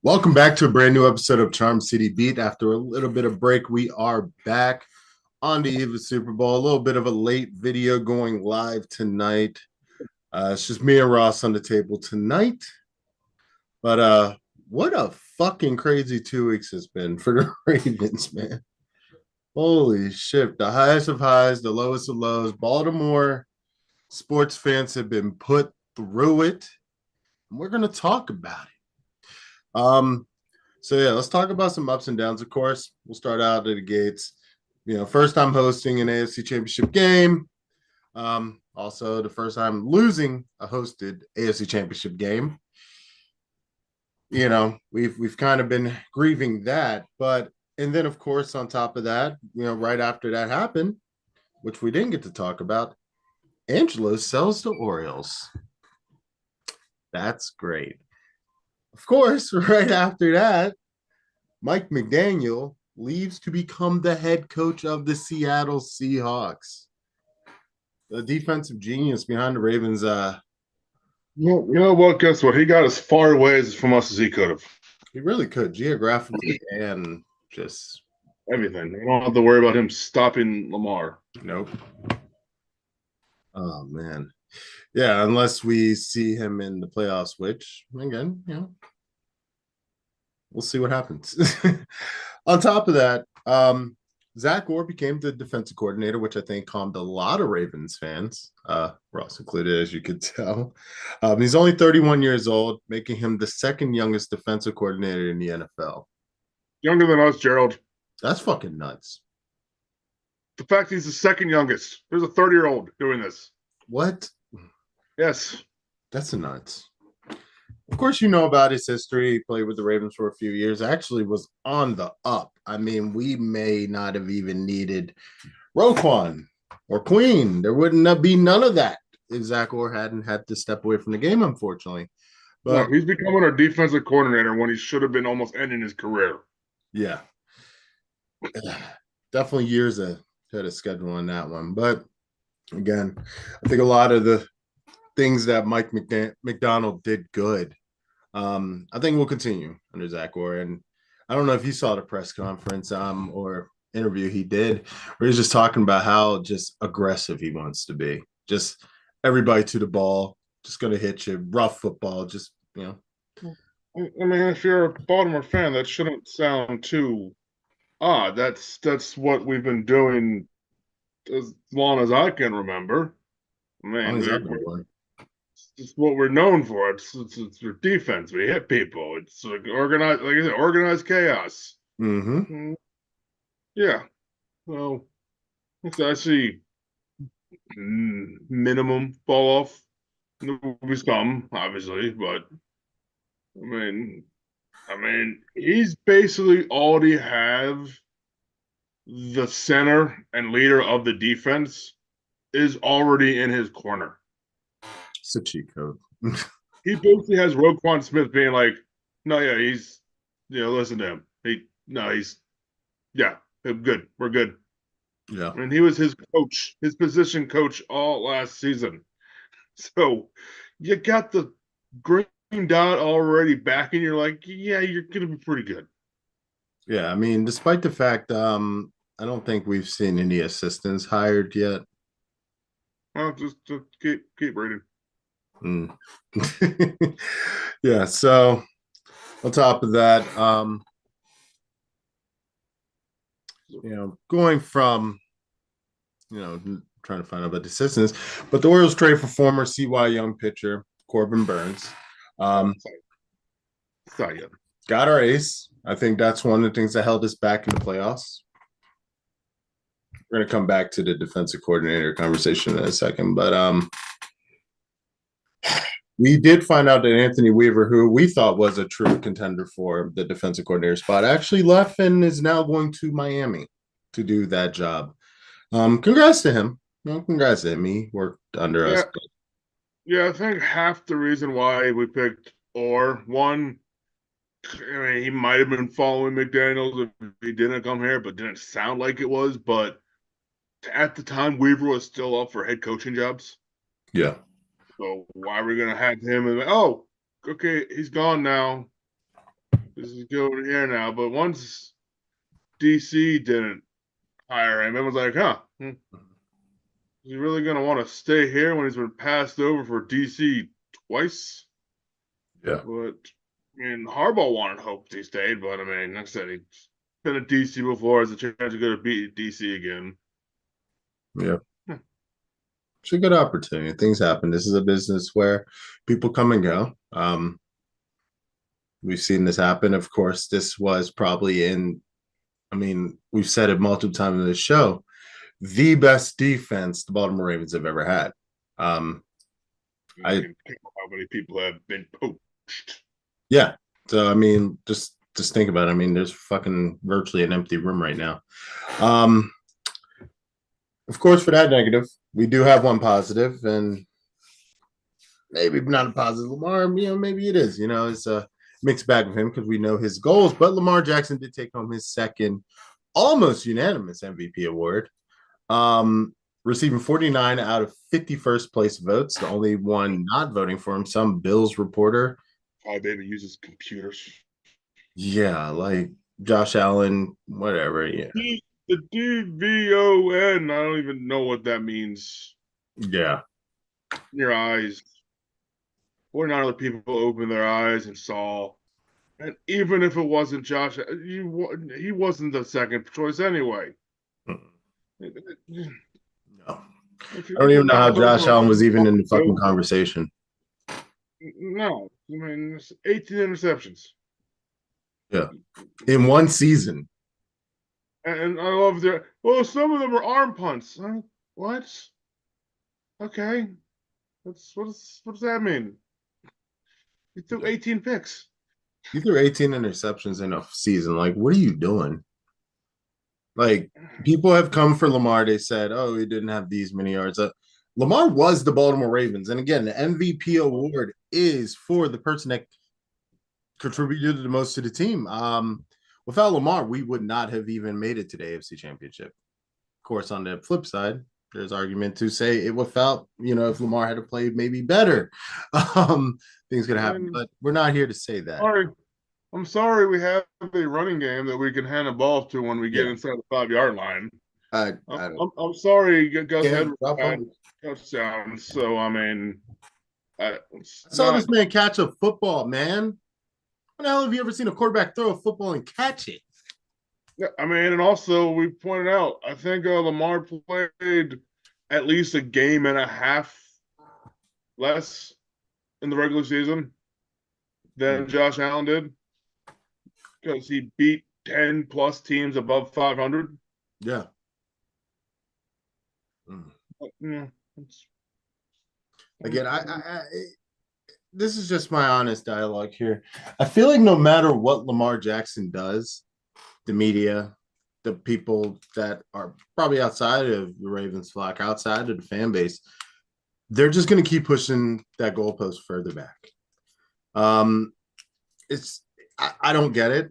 Welcome back to a brand new episode of Charm City Beat. After a little bit of break, we are back on the eve of Super Bowl. A little bit of a late video going live tonight. It's just me and Ross on the table tonight. But what a fucking crazy 2 weeks it's been for the Ravens, man. Holy shit. The highest of highs, the lowest of lows. Baltimore sports fans have been put through it. And we're going to talk about it. So yeah, let's talk about some ups and downs. Of course, we'll start out at the gates. First time hosting an AFC Championship game. Also the first time losing a hosted AFC Championship game. We've kind of been grieving that, and then of course on top of that, right after that happened, which we didn't get to talk about, Angelo sells the Orioles. That's great. Of course, right after that, Mike McDaniel leaves to become the head coach of the Seattle Seahawks. The defensive genius behind the Ravens. You know what? Guess what? He got as far away from us as he could have. He really could geographically and just Everything. We don't have to worry about him stopping Lamar. nope. Oh man, yeah. Unless we see him in the playoffs, which again, we'll see what happens. On top of that, Zach Orr became the defensive coordinator, which I think calmed a lot of Ravens fans, Ross included, as you could tell. He's only 31 years old, making him the second youngest defensive coordinator in the NFL. Younger than us, Gerald. That's fucking nuts. The fact he's the second youngest. There's a 30-year-old doing this. What? Yes. That's nuts. Of course, you know about his history. He played with the Ravens for a few years. Actually, was on the up. I mean, we may not have even needed Roquan or Queen. There wouldn't be none of that if Zach Orr hadn't had to step away from the game, unfortunately. No, But he's becoming our defensive coordinator when he should have been almost ending his career. yeah, definitely years ahead of schedule on that one. But again, I think a lot of the things that Mike McDonald did good, I think will continue under Zach Orr. And I don't know if you saw the press conference or interview he did, where he's just talking about how just aggressive he wants to be. Just everybody to the ball, just going to hit you, rough football, just. I mean, if you're a Baltimore fan, that shouldn't sound too odd. That's what we've been doing as long as I can remember. I Long mean, as I've we're, been we're playing. it's what we're known for. It's our defense. We hit people. It's like organized, like I said, organized chaos. Mm-hmm. Mm, yeah. So I see minimum fall off. There will be some, obviously, but I mean, he's basically already have the center and leader of the defense is already in his corner. It's a cheat code. He basically has Roquan Smith being like, no, yeah, he's, listen to him. Yeah, good. We're good. Yeah. And he was his coach, his position coach all last season. So you got the green dot already back, and you're like, yeah, you're going to be pretty good. Yeah. I mean, despite the fact I don't think we've seen any assistants hired yet. Well, just keep reading. Mm. Yeah. So on top of that, going from trying to find out about the assistants, but the Orioles trade for former CY Young pitcher Corbin Burns. Um, Sorry. got our ace. I think that's one of the things that held us back in the playoffs. We're going to come back to the defensive coordinator conversation in a second, but we did find out that Anthony Weaver, who we thought was a true contender for the defensive coordinator spot, actually left and is now going to Miami to do that job. Congrats to him. Congrats to him. He worked under us. Yeah, yeah. I think half the reason why we picked one, I mean, he might have been following McDaniels if he didn't come here, but didn't sound like it was. But at the time, Weaver was still up for head coaching jobs. Yeah. So why are we gonna have him? And okay, he's gone now. this is going here now. But once DC didn't hire him, it was like, huh, is he really going to want to stay here when he's been passed over for DC twice? Yeah. But I mean, Harbaugh wanted hope he stayed, but I mean, like I said, he's been at DC before, has a chance to go to beat DC again. Yeah. It's a good opportunity. Things happen. This is a business where people come and go. We've seen this happen. Of course, this was probably I mean, we've said it multiple times in the show, the best defense the Baltimore Ravens have ever had. I mean, think of how many people have been poached. Yeah. So I mean, just think about it. I mean, there's fucking virtually an empty room right now. Of course, for that negative, we do have one positive, and maybe not a positive. Lamar, maybe it is. It's a mixed bag with him because we know his goals. But Lamar Jackson did take home his second, almost unanimous MVP award, receiving 49 out of 51st place votes. The only one not voting for him, some Bills reporter. Probably baby uses computers. Yeah, like Josh Allen, whatever. Yeah. The DVON. I don't even know what that means. Yeah. In your eyes. 49 other people opened their eyes and saw. And even if it wasn't Josh, he wasn't the second choice anyway. No. I don't even know how Josh Allen was even in the fucking conversation. No. I mean, 18 interceptions. Yeah. In one season. And I love their. Well, some of them are arm punts. What? Okay. What does that mean? He threw 18 picks. You threw 18 interceptions in a season. Like, what are you doing? Like, people have come for Lamar. They said, oh, he didn't have these many yards. Lamar was the Baltimore Ravens. And again, the MVP award is for the person that contributed the most to the team. Without Lamar, we would not have even made it to the AFC Championship. Of course, on the flip side, there's argument to say it without, if Lamar had played maybe better, things could happen. But we're not here to say that. I'm sorry we have a running game that we can hand a ball to when we get inside the 5-yard line. I'm sorry, Gus Edwards had touchdowns. So, I mean, I saw this man catch a football, man. When the hell have you ever seen a quarterback throw a football and catch it? Yeah, I mean, and also we pointed out, I think Lamar played at least a game and a half less in the regular season than Josh Allen did because he beat 10 plus teams above 500. Yeah. Yeah. Again, this is just my honest dialogue here. I feel like no matter what Lamar Jackson does, the media, the people that are probably outside of the Ravens flock, outside of the fan base, they're just going to keep pushing that goalpost further back. I don't get it.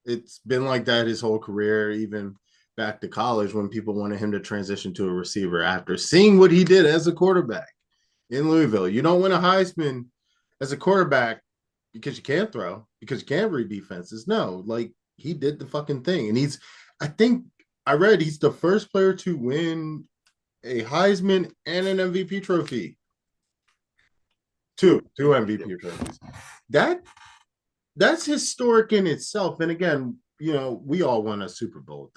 It's been like that his whole career, even back to college when people wanted him to transition to a receiver after seeing what he did as a quarterback in Louisville. You don't win a Heisman as a quarterback because you can't throw, because you can't read defenses. No, like he did the fucking thing. And I think I read he's the first player to win a Heisman and an MVP trophy. Two MVP trophies. That's historic in itself. And again, we all won a Super Bowl.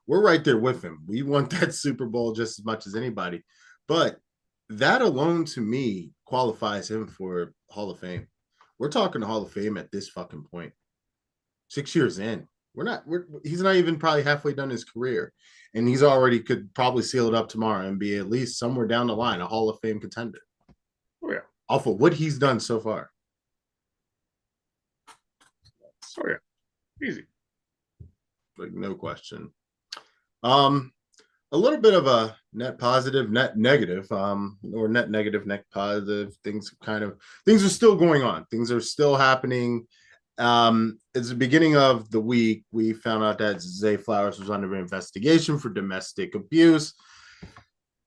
We're right there with him. We want that Super Bowl just as much as anybody. But that alone to me qualifies him for Hall of Fame. We're talking Hall of Fame at this fucking point. 6 years in. He's not even probably halfway done his career. And he's already could probably seal it up tomorrow and be at least somewhere down the line, a Hall of Fame contender. Oh, yeah. Off of what he's done so far. Oh, yeah. Easy. Like, no question. A little bit of a net positive, net negative, or net negative, net positive. Things are still going on. Things are still happening. It's the beginning of the week. We found out that Zay Flowers was under investigation for domestic abuse.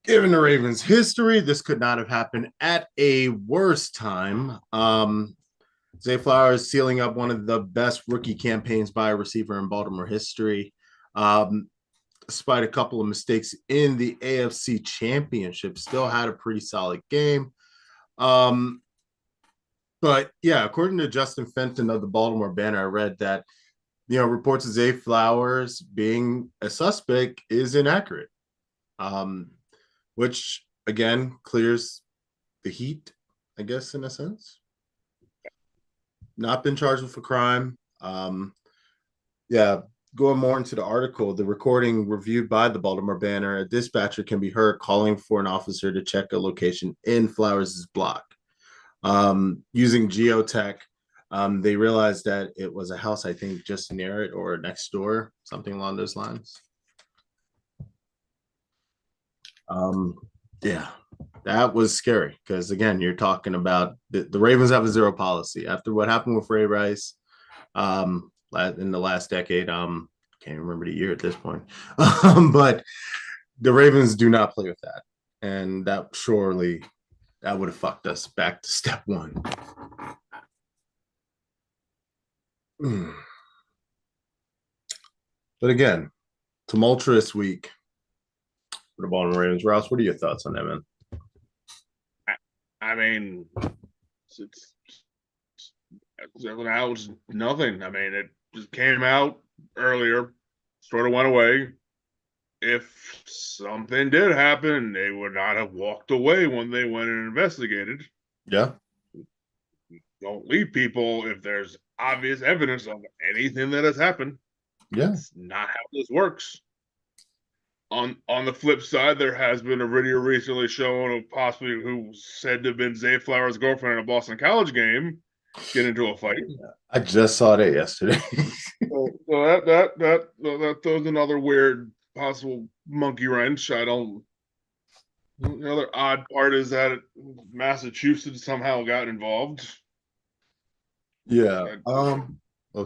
Given the Ravens' history, this could not have happened at a worse time. Zay Flowers sealing up one of the best rookie campaigns by a receiver in Baltimore history. Um, Despite a couple of mistakes in the AFC Championship, still had a pretty solid game. Um, but yeah, according to Justin Fenton of the Baltimore Banner, I read that reports of Zay Flowers being a suspect is inaccurate, um, which again clears the heat, I guess, in a sense. Not been charged with a crime. Yeah, going more into the article, the recording reviewed by the Baltimore Banner, a dispatcher can be heard calling for an officer to check a location in Flowers' block. Using geotech, they realized that it was a house, I think, just near it or next door, something along those lines. Um, yeah, that was scary because, again, you're talking about the Ravens have a zero policy. After what happened with Ray Rice in the last decade, can't remember the year at this point, but the Ravens do not play with that. And that surely that would have fucked us back to step one. But again, tumultuous week for the Baltimore Ravens. Ross, what are your thoughts on that, man? I mean, it's now it's nothing. I mean, it just came out earlier, sort of went away. If something did happen, they would not have walked away when they went and investigated. Yeah. Don't leave people if there's obvious evidence of anything that has happened. Yeah. It's not how this works. On the flip side, there has been a video recently shown of possibly who said to have been Zay Flowers' girlfriend in a Boston College game get into a fight. I just saw that yesterday. So that throws another weird possible monkey wrench. I don't. The other odd part is that Massachusetts somehow got involved. Yeah. Oh,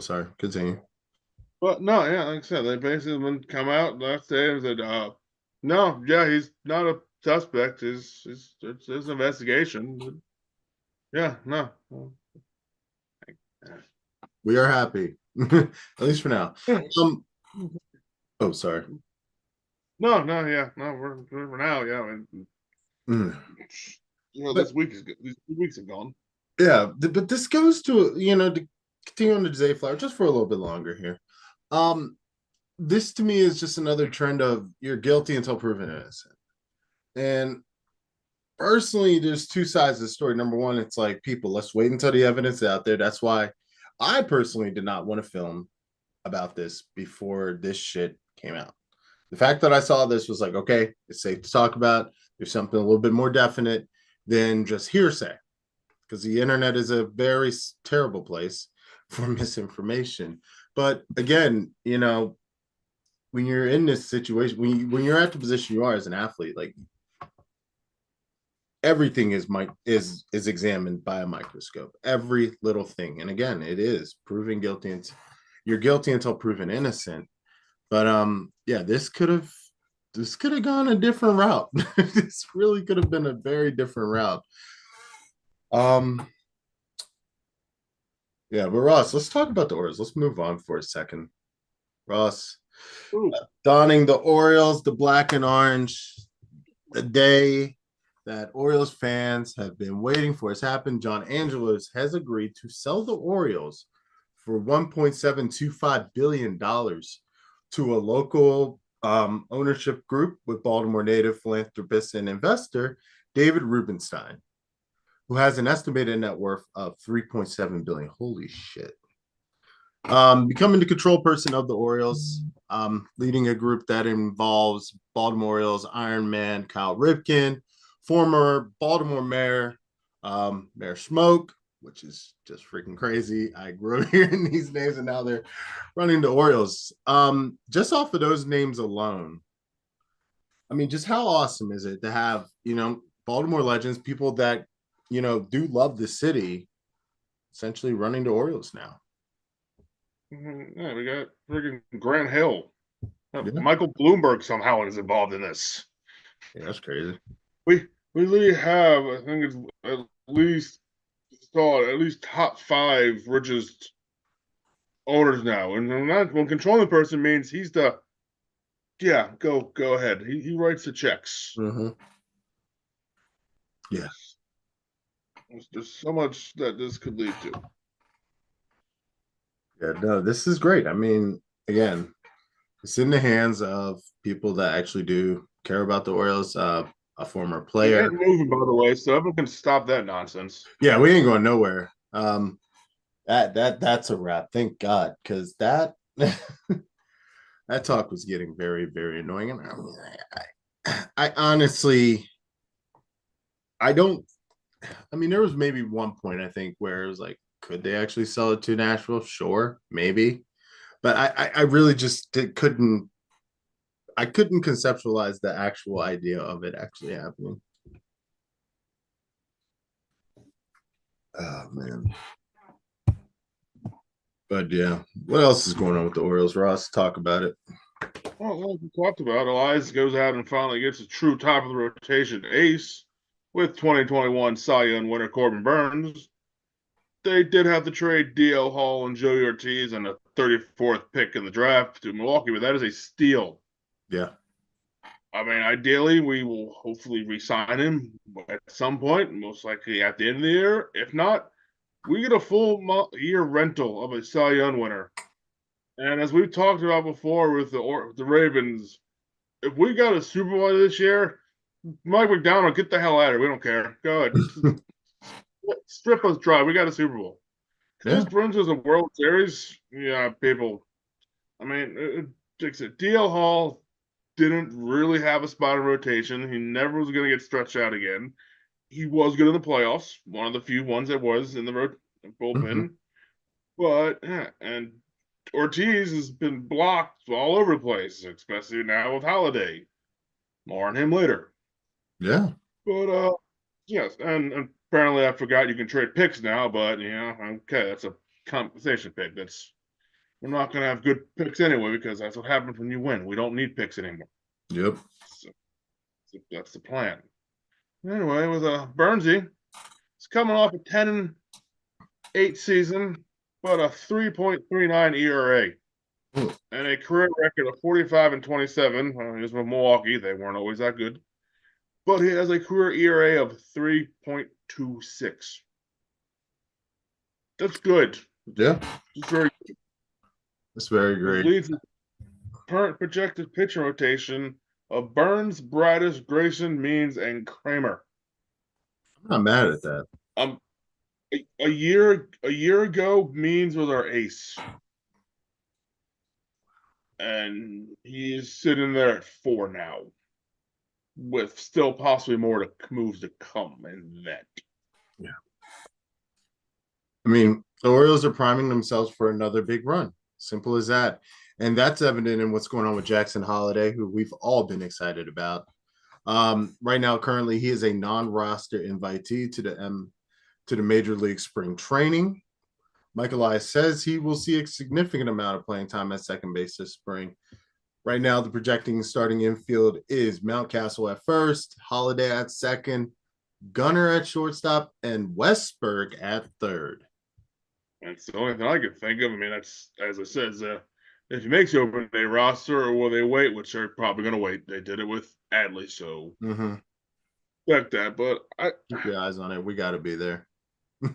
sorry. Continue. But no, yeah, like I said, they basically been come out last day and said, no, yeah, he's not a suspect. It's an investigation. But yeah, no. We are happy, at least for now. Um. Oh, sorry. No, no, yeah, no, we're for now, yeah. I mean, Mm. this But week is good. These 2 weeks have gone. yeah, but this goes to to continue on the Zay Flower just for a little bit longer here. Um, this to me is just another trend of you're guilty until proven innocent. And personally, there's two sides of the story. Number one, it's like people, let's wait until the evidence is out there. That's why I personally did not want to film about this before this shit came out. The fact that I saw this was like, okay, it's safe to talk about. There's something a little bit more definite than just hearsay, because the internet is a very terrible place for misinformation. But again, when you're in this situation, when you're at the position you are as an athlete, like everything is examined by a microscope, every little thing. And again, it is proven guilty, and you're guilty until proven innocent. But yeah, this could have gone a different route. This really could have been a very different route. Um, yeah, but Ross, let's talk about the Orioles. Let's move on for a second. Ross, Ooh. donning the Orioles, the black and orange, the day that Orioles fans have been waiting for has happened. John Angelos has agreed to sell the Orioles for $1.725 billion to a local ownership group with Baltimore native philanthropist and investor David Rubenstein, who has an estimated net worth of 3.7 billion. Holy shit. Becoming the control person of the Orioles, leading a group that involves Baltimore Orioles Iron Man Kyle Ripken, former Baltimore Mayor Mayor Smoke, which is just freaking crazy. I grew up hearing these names, and now they're running the Orioles. Just off of those names alone, I mean, just how awesome is it to have Baltimore legends, people that do love the city, essentially running the Orioles now. Yeah, we got freaking Grant Hill. Yeah, Michael Bloomberg somehow is involved in this. yeah, that's crazy. We literally have, I think it's at least call it at least top 5 richest owners now. And when controlling the person means he's the go ahead. He writes the checks. Mm-hmm. Yeah. There's so much that this could lead to. Yeah, no, this is great. I mean, again, it's in the hands of people that actually do care about the Orioles. A former It player. ain't moving, by the way, so everyone can stop that nonsense. Yeah, we ain't going nowhere. That's a wrap. Thank God, because that that talk was getting very, very annoying. And I honestly, I don't. I mean, there was maybe one point I think where it was like, could they actually sell it to Nashville? Sure, maybe, but I really just couldn't. I couldn't conceptualize the actual idea of it actually happening. Oh man. But yeah, what else is going on with the Orioles, Ross? Talk about it. Well, like we talked about, Elias goes out and finally gets a true top of the rotation ace with 2021 Cy Young winner Corbin Burns. They did have to trade DL Hall and Joey Ortiz and a 34th pick in the draft to Milwaukee, but that is a steal. Yeah. I mean, ideally, we will hopefully re-sign him at some point, most likely at the end of the year. If not, we get a full year rental of a Cy Young winner. And as we've talked about before with the Ravens, if we got a Super Bowl this year, Mike McDonald, get the hell out of here. We don't care. Go ahead. Strip us dry. We got a Super Bowl. Yeah. This brings us a World Series. Yeah, people. I mean, DL Hall didn't really have a spot in rotation. He never was going to get stretched out again. He was good in the playoffs, one of the few ones that was in the bullpen. Mm-hmm. But, and Ortiz has been blocked all over the place, especially now with Holiday. More on him later. Yeah. But, yes, and apparently I forgot you can trade picks now, but, okay, that's a compensation pick. We're not going to have good picks anyway because that's what happens when you win. We don't need picks anymore. Yep. So that's the plan. Anyway, with Burnsy, he's coming off a 10-8 season, but a 3.39 ERA and a career record of 45 and 27. He was with Milwaukee; they weren't always that good, but he has a career ERA of 3.26. That's good. Yeah. It's very good. That's very This great. leads the current projected pitching rotation of Burns, Bradis, Grayson, Means, and Kramer. I'm not mad at that. Um, a year ago, Means was our ace, and he's sitting there at 4 now, with still possibly more moves to come in that. Yeah. I mean, the Orioles are priming themselves for another big run. Simple as that. And that's evident in what's going on with Jackson Holiday, who we've all been excited about. Right now, currently, he is a non-roster invitee to the Major League Spring Training. Michael Elias says he will see a significant amount of playing time at second base this spring. Right now, the projecting starting infield is Mountcastle at first, Holiday at second, Gunnar at shortstop, and Westberg at third. That's the only thing I could think of. I mean, that's, as I said, if he makes the opening day roster, or will they wait, which they're probably going to wait. They did it with Adley, so expect that. But keep your eyes on it. We got to be there. I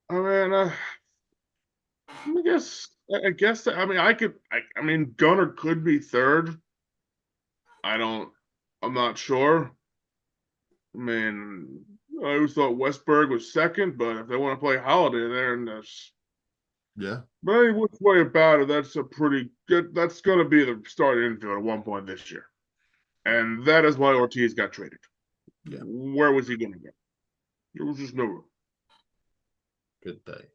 mean, I guess. I mean, I mean, Gunnar could be third. I'm not sure. I mean, I always thought Westberg was second, but if they want to play Holiday there, and that's Yeah. but any which way about it, that's a pretty good. That's going to be the starting infield at one point this year, and that is why Ortiz got traded. Yeah. Where was he going to go? There was just no room. Good day.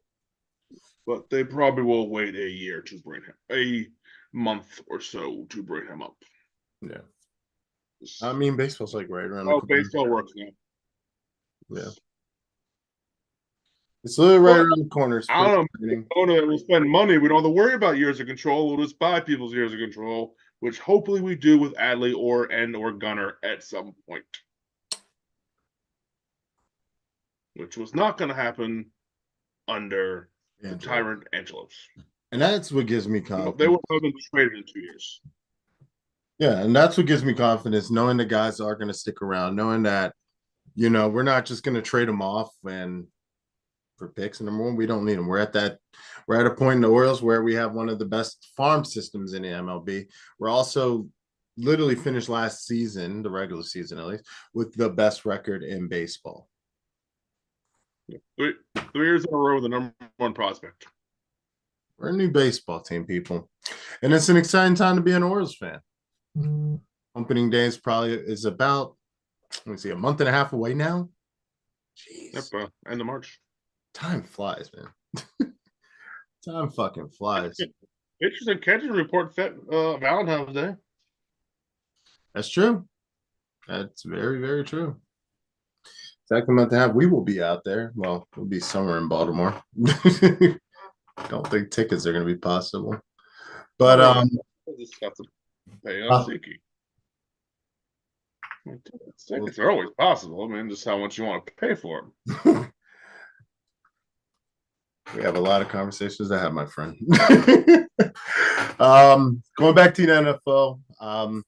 But they probably will wait a year to bring him, a month or so to bring him up. Yeah. I mean, baseball's like right around the corner. Baseball works now. Yeah. It's literally right around the corner. I don't know. We'll spend money. We don't have to worry about years of control. We'll just buy people's years of control, which hopefully we do with Adley or Gunnar at some point. which was not going to happen under the Angelo. tyrant Angelos. And that's what gives me They confidence. would have been traded in 2 years. Yeah, and that's what gives me confidence, knowing the guys are going to stick around, knowing that, we're not just going to trade them off and for picks. And number one, we don't need them. We're at a point in the Orioles where we have one of the best farm systems in the MLB. We're also literally finished last season, the regular season at least, with the best record in baseball. Three, 3 years in a row with the number one prospect. We're a new baseball team, people. And it's an exciting time to be an Orioles fan. Opening day is about, let me see, a month and a half away now. Jeez. Yep, end of March. Time flies, man. Time fucking flies. Interesting catching report Valentine's Day. That's true. That's very, very true. Second month and a half, we will be out there. Well, we'll be somewhere in Baltimore. Don't think tickets are going to be possible. But just have to pay on SeatGeek. Tickets are always possible. I mean, just how much you want to pay for them. We have a lot of conversations I have, my friend. Going back to the NFL,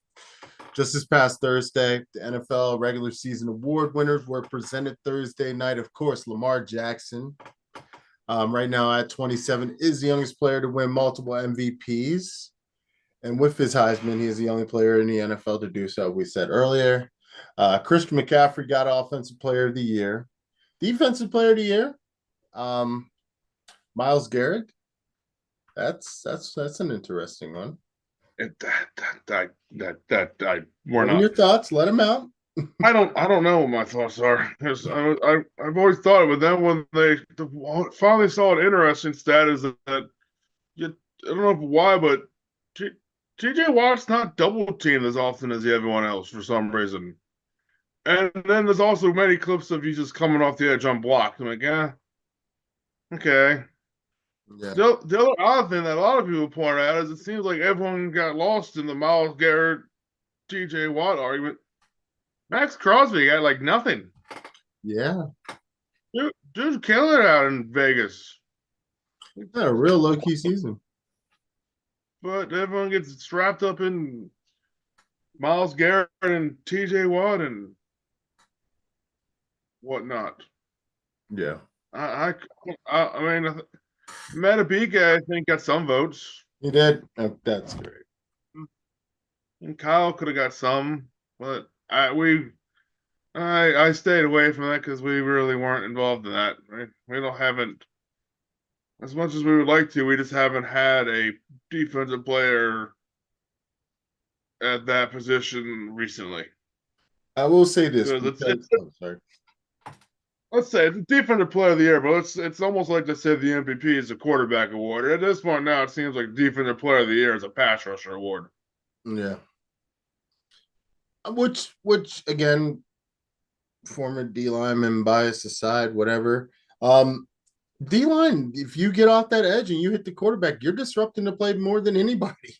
just this past Thursday, the NFL regular season award winners were presented Thursday night. Of course, Lamar Jackson, right now at 27, is the youngest player to win multiple MVPs. And with his Heisman, he is the only player in the NFL to do so, we said earlier. Christian McCaffrey got Offensive Player of the Year. Defensive Player of the Year, Myles Garrett. That's an interesting one. We're not. Your thoughts? Let them out. I don't know what my thoughts are. I've always thought it, but then when they finally saw an interesting stat is that I don't know why, but TJ Watt's not double teamed as often as everyone else for some reason. And then there's also many clips of you just coming off the edge on block. I'm like, yeah, okay. Yeah. The other odd thing that a lot of people point out is it seems like everyone got lost in the Myles Garrett, TJ Watt argument. Max Crosby got like nothing. Yeah. Dude's killing it out in Vegas. It's not a real low-key season. But everyone gets strapped up in Myles Garrett and TJ Watt and whatnot. Yeah. I mean, Metabike, I think, got some votes. He did. Oh, that's great. And Kyle could have got some, but I stayed away from that because we really weren't involved in that. Right? We haven't, as much as we would like to, we just haven't had a defensive player at that position recently. I will say this. Sorry. Let's say it's a defensive player of the year, but it's almost like to say the MVP is a quarterback award. At this point now, it seems like defensive player of the year is a pass rusher award. Yeah. Which again, former D lineman bias aside, whatever. D line, if you get off that edge and you hit the quarterback, you're disrupting the play more than anybody.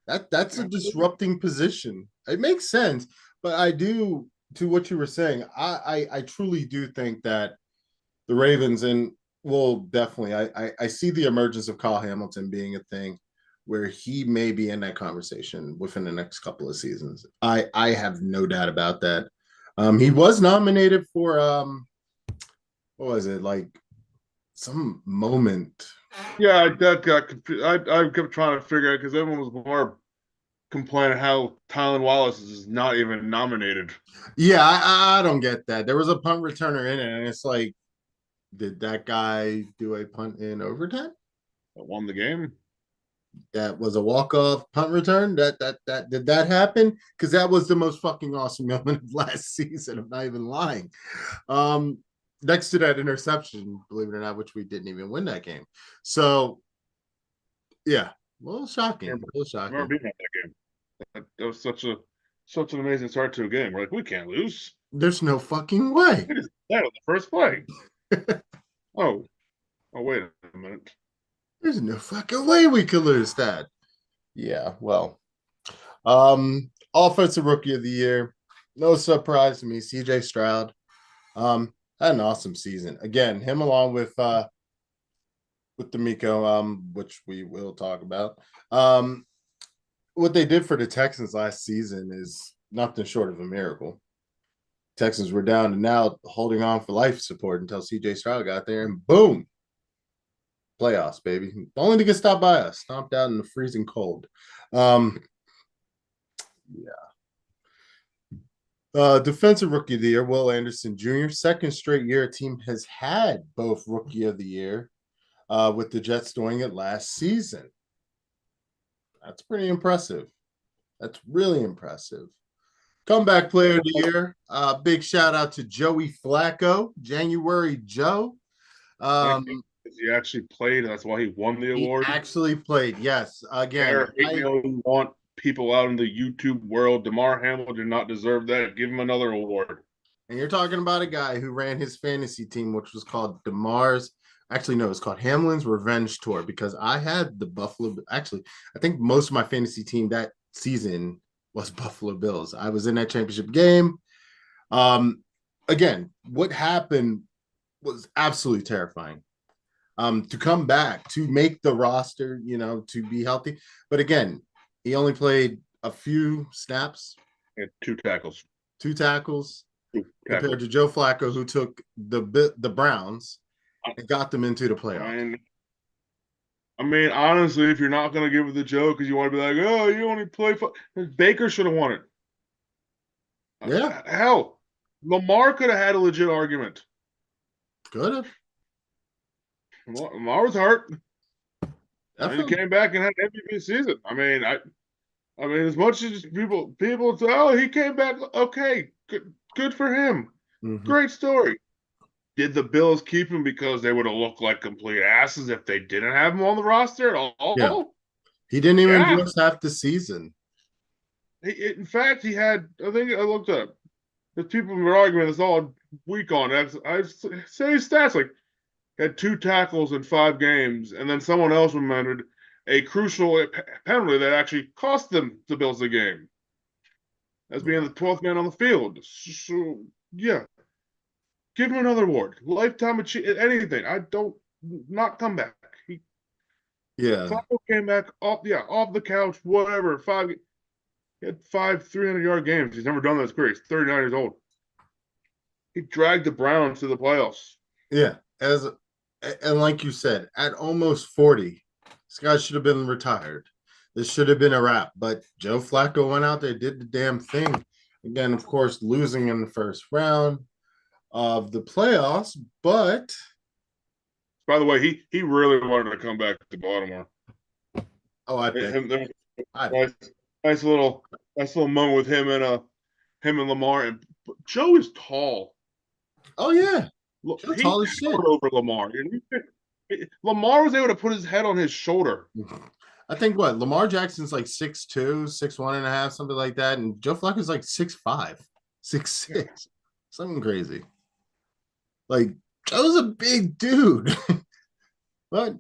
That's a disrupting position. It makes sense, but I do, to what you were saying, I truly do think that the Ravens will definitely. I see the emergence of Kyle Hamilton being a thing where he may be in that conversation within the next couple of seasons. I have no doubt about that. He was nominated for what was it, like some moment? Yeah, that got confused. I kept trying to figure out because everyone was more complaining how Tylan Wallace is not even nominated. Yeah, I don't get that. There was a punt returner in it, and it's like, did that guy do a punt in overtime? That won the game. That was a walk-off punt return. That did that happen? Because that was the most fucking awesome moment of last season. I'm not even lying. Next to that interception, believe it or not, which we didn't even win that game. So, yeah, a little shocking. A little shocking. I remember being at that game. That was such an amazing start to a game. We're like, we can't lose. There's no fucking way. We just that on the first play. Oh, wait a minute. There's no fucking way we could lose that. Yeah, well. Offensive Rookie of the Year. No surprise to me, CJ Stroud. Had an awesome season. Again, him along with D'Amico, which we will talk about. Um, what they did for the Texans last season is nothing short of a miracle. Texans were down and now holding on for life support until CJ Stroud got there, and boom, playoffs, baby. Only to get stopped by us, stomped out in the freezing cold. Um, yeah. Defensive Rookie of the Year, Will Anderson Jr. Second straight year a team has had both Rookie of the Year, with the Jets doing it last season. That's pretty impressive. That's really impressive. Comeback Player of the Year. Big shout out to Joey Flacco, January Joe. Thank you. Um, He actually played. That's why he won the he award. actually played. Yes. Again, Hate me all you want, people out in the YouTube world. DeMar Hamlin did not deserve that. Give him another award. and you're talking about a guy who ran his fantasy team, which was called DeMar's. Actually, no, it's called Hamlin's Revenge Tour because I had the Buffalo. Actually, I think most of my fantasy team that season was Buffalo Bills. I was in that championship game. Again, what happened was absolutely terrifying. To come back, to make the roster, to be healthy. But again, he only played a few snaps, And two tackles. two tackles, Two compared tackles. to Joe Flacco, who took the Browns I and got them into the I playoffs. mean, I mean, honestly, if you're not going to give it the joke because you want to be like, oh, you only play Baker should have won it. Yeah, Hell, Lamar could have had a legit argument. could have. Lamar was hurt, and he Definitely. came back and had an MVP season. I mean, as much as people say, oh, he came back, okay, good for him, Mm-hmm. great story. Did the Bills keep him because they would have looked like complete asses if they didn't have him on the roster at Yeah. all? He didn't even Yeah. dress half the season. In fact, he had. I think I looked up. There's people were arguing this all week on. I say his stats like had two tackles in 5 games, and then someone else remembered a crucial penalty that actually cost them the Bills the game as being the 12th man on the field. So yeah, give him another award, lifetime achievement, anything. I don't not come back. He Yeah. Flacco came back off the couch, whatever. He had 5 300-yard games. He's never done that in his career. He's 39 years old. He dragged the Browns to the playoffs. Yeah. And like you said, at almost 40, this guy should have been retired. This should have been a wrap. But Joe Flacco went out there, did the damn thing. Again, of course, losing in the first round of the playoffs, but By the way, he really wanted to come back to Baltimore. oh, I bet. Him, there I bet. nice, nice little moment with him and Lamar. And Joe is tall. Oh yeah. Look, Joe he tall as shit. towered over Lamar. Lamar was able to put his head on his shoulder. I think what Lamar Jackson's like 6'2", 6'1" and a half, something like that. And Joe Flacco's like 6'5", 6'6", something crazy. Like Joe's a big dude. But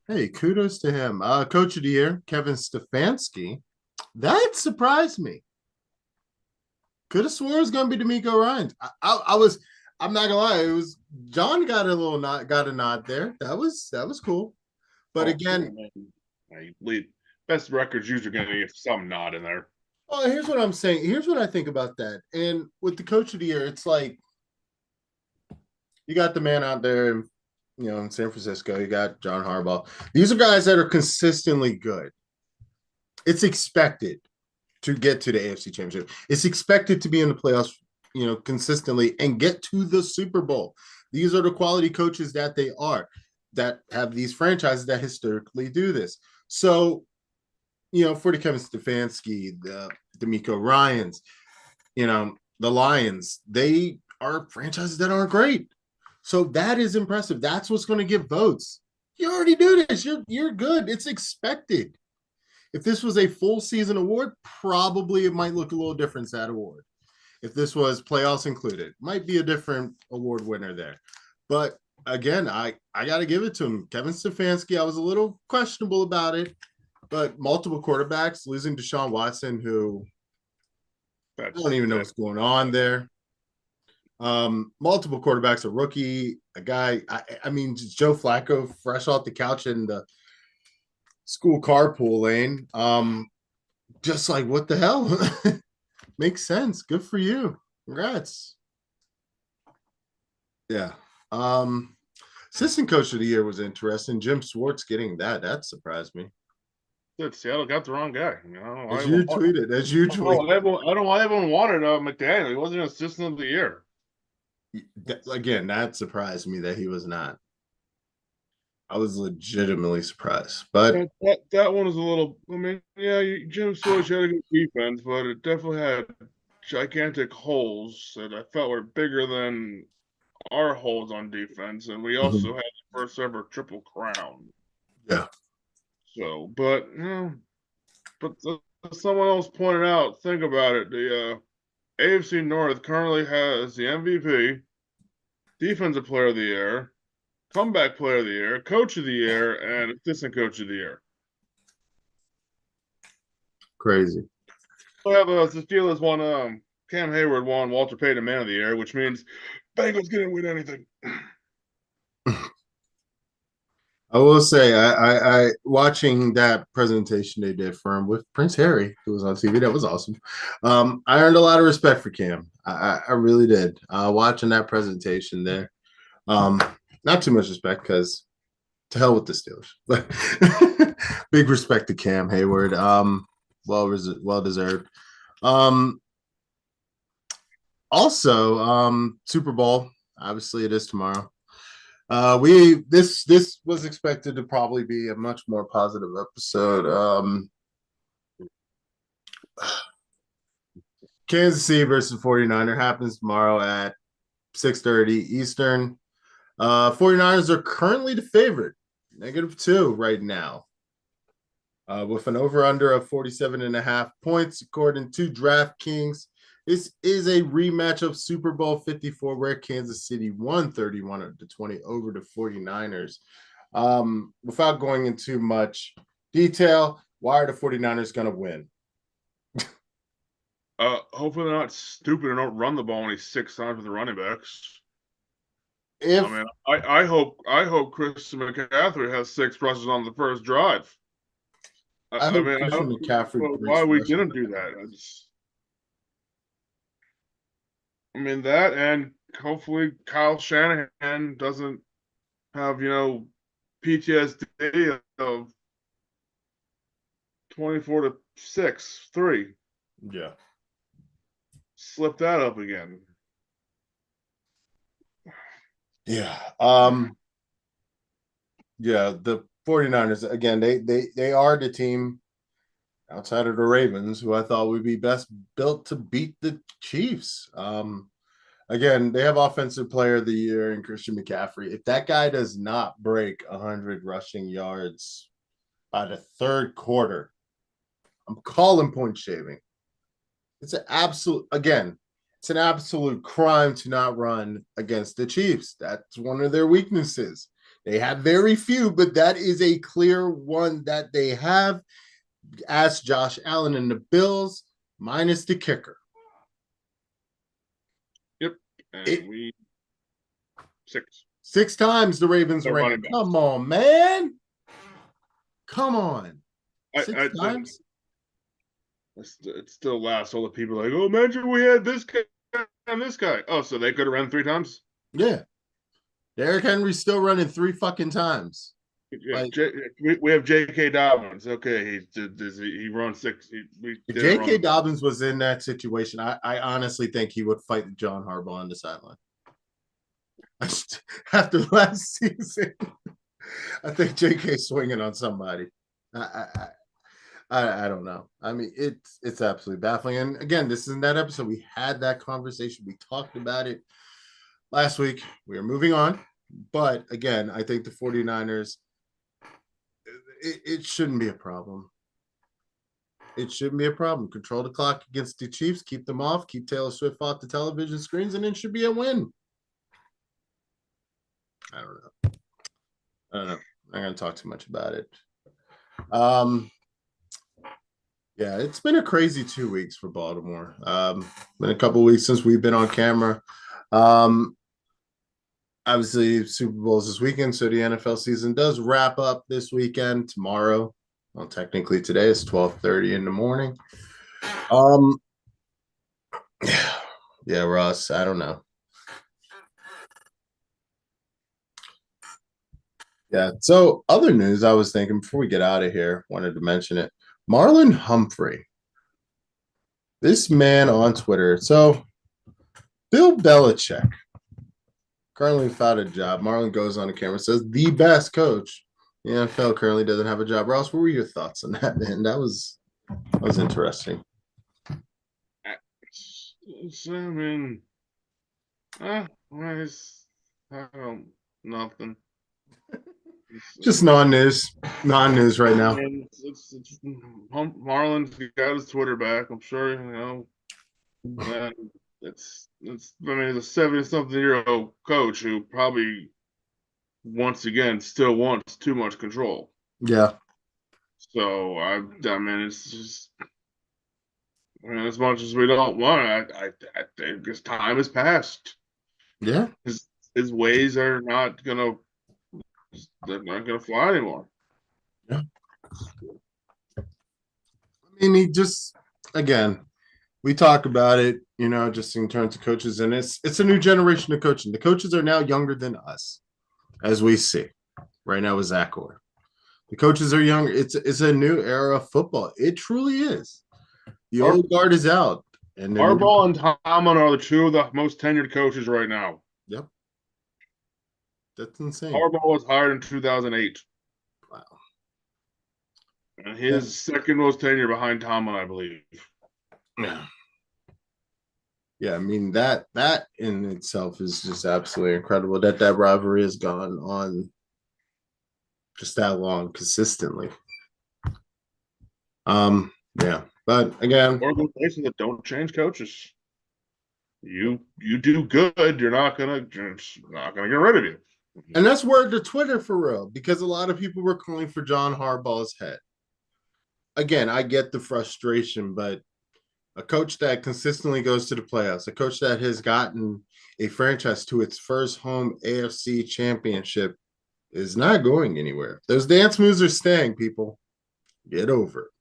hey, kudos to him. Coach of the year, Kevin Stefanski. That surprised me. Could have swore it was gonna be D'Amico Ryan. I'm not gonna lie, it was John got a nod there. That was cool. But again, Best records usually going to get some nod in there. oh, here's what I'm saying. Here's what I think about that. And with the coach of the year, it's like you got the man out there, in San Francisco. You got John Harbaugh. These are guys that are consistently good. It's expected to get to the AFC Championship. It's expected to be in the playoffs, consistently and get to the Super Bowl. These are the quality coaches that they are, that have these franchises that historically do this. So, for the Kevin Stefanski, the D'Amico Ryans, the Lions, they are franchises that aren't great. So that is impressive. That's what's going to get votes. You already do this. You're good. It's expected. If this was a full season award, probably it might look a little different, that award. If this was playoffs included, might be a different award winner there. But again, I got to give it to him. Kevin Stefanski, I was a little questionable about it, but multiple quarterbacks, losing Deshaun Watson, who I don't even know what's going on there. Multiple quarterbacks, a rookie, a guy. I mean, just Joe Flacco, fresh off the couch in the school carpool lane. Just like what the hell? Makes sense. Good for you. Congrats. Yeah. Um, Assistant coach of the year was interesting. Jim Schwartz getting that. That surprised me. Dude, Seattle got the wrong guy. I don't know why As you tweeted, as you tweeted. I don't know why everyone wanted McDaniel. He wasn't an assistant of the year. Again, that surprised me that he was not. I was legitimately surprised. But That one was a little. I mean, yeah, Jim Schwartz had a good defense, but it definitely had gigantic holes that I felt were bigger than our holes on defense, and we also had the first ever triple crown. yeah, So, but someone else pointed out. Think about it. The AFC North currently has the MVP, Defensive Player of the Year, Comeback Player of the Year, Coach of the Year, and Assistant Coach of the Year. crazy. We have the Steelers won. Cam Hayward won Walter Payton Man of the Year, which means Bengals didn't win anything. I will say, I watching that presentation they did for him with Prince Harry, who was on TV. That was awesome. I earned a lot of respect for Cam. I really did. Watching that presentation there. Not too much respect because to hell with the Steelers, but big respect to Cam Hayward. Well deserved. Um, Also, Super Bowl. Obviously, it is tomorrow. We this was expected to probably be a much more positive episode. Kansas City versus 49er happens tomorrow at 6:30 Eastern. 49ers are currently the favorite, -2 right now, with an over-under of 47.5 points, according to DraftKings. This is a rematch of Super Bowl 54, where Kansas City won 31-20 over the 49ers. Without going into much detail, why are the 49ers going to win? Hopefully they're not stupid and don't run the ball only 6 times with the running backs. If I mean, I hope Christian McCaffrey has 6 rushes on the first drive. I I hope mean, I Christian don't McCaffrey know breaks why we rushing didn't do that. I mean that, and hopefully Kyle Shanahan doesn't have PTSD of 24-6-3. Yeah. Slip that up again. Yeah. Yeah, the 49ers, again, they are the team outside of the Ravens who I thought would be best built to beat the Chiefs. Again, they have offensive player of the year in Christian McCaffrey. If that guy does not break 100 rushing yards by the third quarter, I'm calling point shaving. It's an absolute crime to not run against the Chiefs. That's one of their weaknesses. They have very few, but that is a clear one that they have. Ask Josh Allen and the Bills, minus the kicker. Yep. And It, we 6. 6 times the Ravens They're ran. running backs. Come on, man. Come on. Six I times? it still laughs. All the people are like, oh, imagine we had this guy and this guy. Oh, so they could have ran 3 times? Yeah. Derrick Henry's still running 3 fucking times. Yeah, Like, we have J.K. Dobbins. Okay, he runs 6. We if didn't run J.K. the ball. Dobbins was in that situation, I honestly think he would fight John Harbaugh on the sideline. After last season, I think J.K. swinging on somebody. I don't know. I mean, it's absolutely baffling. And again, this is in that episode. We had that conversation. We talked about it last week. We are moving on. But again, I think the 49ers, it shouldn't be a problem. It shouldn't be a problem. Control the clock against the Chiefs, keep them off, keep Taylor Swift off the television screens, and it should be a win. I don't know. I'm not going to talk too much about it. Yeah, it's been a crazy 2 weeks for Baltimore. Been a couple weeks since we've been on camera. Um, Obviously, Super Bowl's this weekend, so the NFL season does wrap up this weekend. Tomorrow, well, technically today is 12:30 in the morning. Um, yeah, Ross, I don't know. Yeah. So, other news I was thinking before we get out of here, wanted to mention it. Marlon Humphrey, this man on Twitter. So, Bill Belichick currently without a job. Marlon goes on the camera, says the best coach. The NFL currently doesn't have a job. Ross, what were your thoughts on that, man? That was interesting. I mean, it's, I don't, nothing. Just non-news right now. Marlon's got his Twitter back. I'm sure, and I mean, he's a 70-something-year-old coach who probably, once again, still wants too much control. Yeah. So, I mean, it's just, I mean, as much as we don't want it, I think his time has passed. Yeah. His ways are not gonna they're not gonna fly anymore. Yeah. I mean, he just again, we talk about it, just in terms of coaches, and it's a new generation of coaching. The coaches are now younger than us, as we see right now with Zach Orr. The coaches are younger. It's a new era of football. It truly is. The Our, old guard is out, and the new. Harbaugh and Tomlin are the two of the most tenured coaches right now. Yep, that's insane. Harbaugh was hired in 2008, Wow. and Yeah. his second most tenure behind Tomlin, I believe. Yeah. Yeah, I mean that in itself is just absolutely incredible that rivalry has gone on just that long consistently. Yeah, but again, Organizations that don't change coaches. You do good, you're not gonna get rid of you. and that's word to Twitter for real, because a lot of people were calling for John Harbaugh's head. Again, I get the frustration, but a coach that consistently goes to the playoffs, a coach that has gotten a franchise to its first home AFC championship is not going anywhere. Those dance moves are staying, people. Get over it.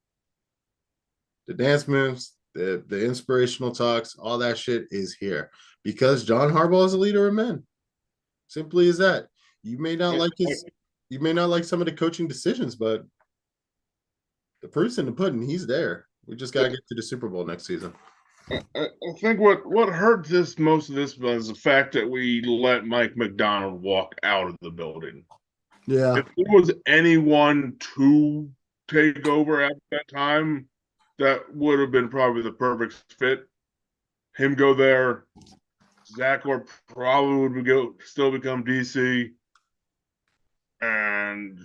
The dance moves, the inspirational talks, all that shit is here because John Harbaugh is a leader of men. Simply as that. You may not like you may not like some of the coaching decisions, but the proof's in the pudding. He's there. We just gotta get to the Super Bowl next season. I think what hurt most of this was the fact that we let Mike McDonald walk out of the building. Yeah. If there was anyone to take over at that time, that would have been probably the perfect fit. Him go there, Zach Orr probably would still become DC, and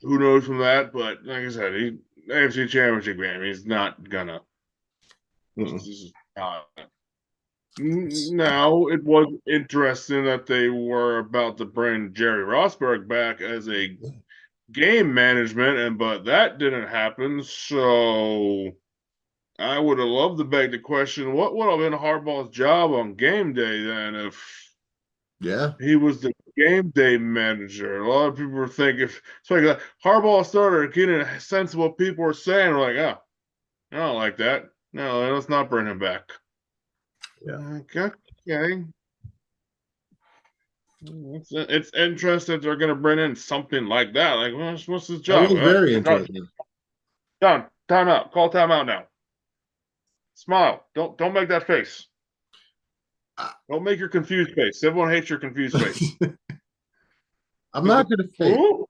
who knows from that. But like I said, AFC Championship game, he's not gonna. This is not. Now, it was interesting that they were about to bring Jerry Rosberg back as a game management, but that didn't happen. So I would have loved to beg the question: what would have been Harbaugh's job on game day then if Yeah. he was the game day manager? A lot of people were thinking, it's like Harbaugh started getting a sense of what people were saying. We're like, oh, I don't like that. No, let's not bring him back. Yeah. Okay. It's interesting they're going to bring in something like that. Like, what's his That job? was very interesting. Done. Time out. Call time out now. Smile. Don't make that face. Don't make your confused face. Everyone hates your confused face. I'm not gonna fake. Ooh.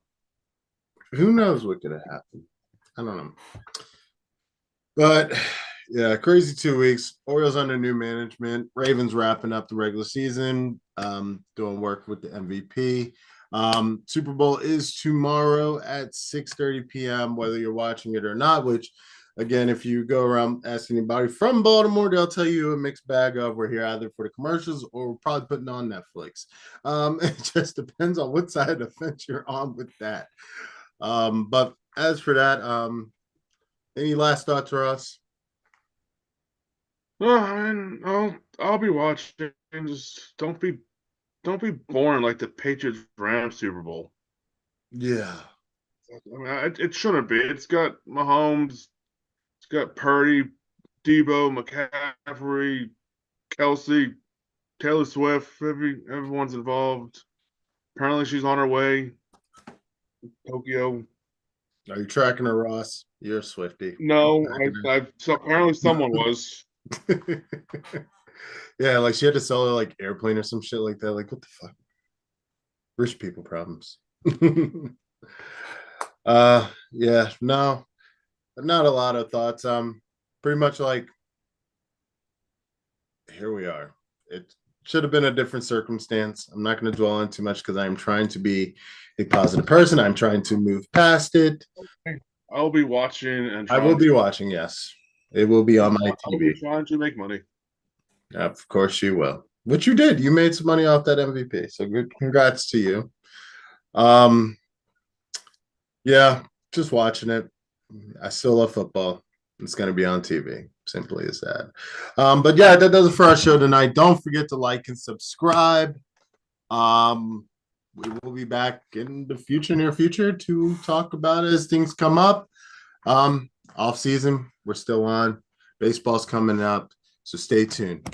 Who knows what could have happened? I don't know. But yeah, crazy 2 weeks. Orioles under new management. Ravens wrapping up the regular season, doing work with the MVP. Super Bowl is tomorrow at 6:30 p.m., whether you're watching it or not, which again, if you go around asking anybody from Baltimore, they'll tell you a mixed bag of we're here either for the commercials or we're probably putting on Netflix. It just depends on what side of the fence you're on with that. But as for that, any last thoughts for us? Well, I mean, I'll be watching just don't be boring like the Patriots Rams Super Bowl. Yeah. I mean, it shouldn't be. It's got Mahomes, it's got Purdy, Debo, McCaffrey, Kelsey, Taylor Swift. Everyone's involved. Apparently, she's on her way. Tokyo. Are you tracking her, Ross? You're a Swifty. No, so apparently someone was. Yeah, like she had to sell her like airplane or some shit like that. Like, what the fuck? Rich people problems. Yeah, no, not a lot of thoughts. Pretty much like here we are. It should have been a different circumstance. I'm not going to dwell on too much because I'm trying to be a positive person. I'm trying to move past it. I'll be watching and I will trying be to. watching, yes. It will be on my I'll be TV. trying to make money. Of course you will. Which you did. You made some money off that MVP. So good congrats to you. Um, yeah, just watching it. I still love football. It's going to be on TV. Simply as that. But yeah, that does it for our show tonight. Don't forget to like and subscribe. We will be back in the near future, to talk about it as things come up. Off season, we're still on. Baseball's coming up, so stay tuned.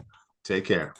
Take care.